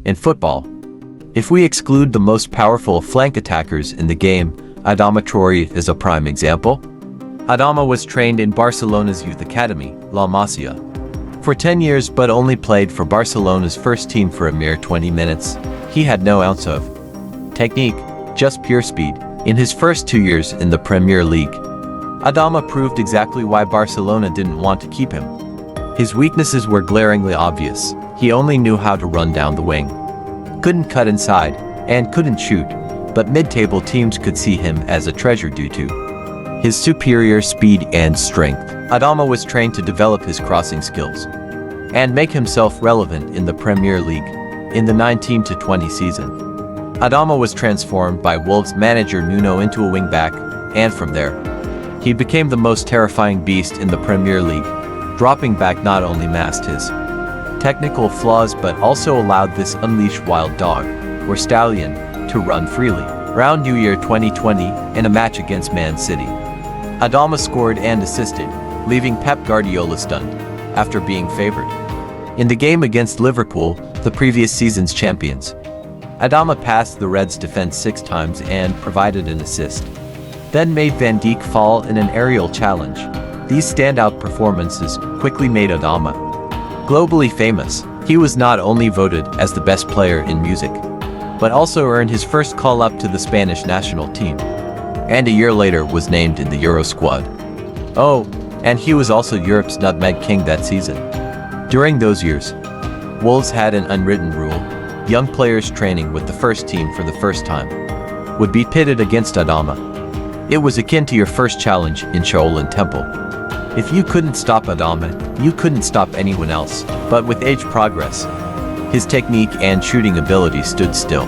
In football, if we exclude the most powerful flank attackers in the game, Adama Traoré is a prime example. Adama was trained in Barcelona's youth academy, La Masia, for 10 years but only played for Barcelona's first team for a mere 20 minutes. He had no ounce of technique, just pure speed. In his first 2 years in the Premier League, Adama proved exactly why Barcelona didn't want to keep him. His weaknesses were glaringly obvious. He only knew how to run down the wing, couldn't cut inside, and couldn't shoot, but mid-table teams could see him as a treasure due to his superior speed and strength. Adama was trained to develop his crossing skills and make himself relevant in the Premier League. In the 19-20 season, Adama was transformed by Wolves manager Nuno into a wing-back, and from there, he became the most terrifying beast in the Premier League. Dropping back not only masked his technical flaws but also allowed this unleashed wild dog, or stallion, to run freely. Around New Year 2020, in a match against Man City, Adama scored and assisted, leaving Pep Guardiola stunned, after being favored. In the game against Liverpool, the previous season's champions, Adama passed the Reds' defense 6 times and provided an assist, then made Van Dijk fall in an aerial challenge. These standout performances quickly made Adama globally famous. He was not only voted as the best player in music, but also earned his first call-up to the Spanish national team, and a year later was named in the Euro squad. Oh, and he was also Europe's nutmeg king that season. During those years, Wolves had an unwritten rule: young players training with the first team for the first time would be pitted against Adama. It was akin to your first challenge in Shaolin Temple. If you couldn't stop Adama, you couldn't stop anyone else. But with age progress, his technique and shooting ability stood still.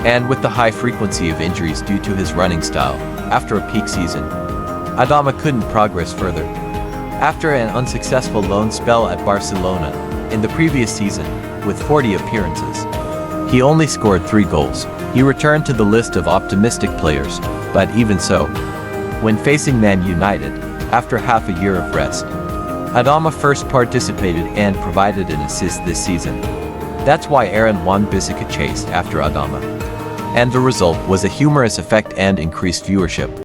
And with the high frequency of injuries due to his running style, after a peak season, Adama couldn't progress further. After an unsuccessful loan spell at Barcelona in the previous season, with 40 appearances, he only scored 3 goals. He returned to the list of optimistic players, but even so, when facing Man United, after half a year of rest, Adama first participated and provided an assist this season. That's why Aaron Wan-Bissaka chased after Adama. And the result was a humorous effect and increased viewership.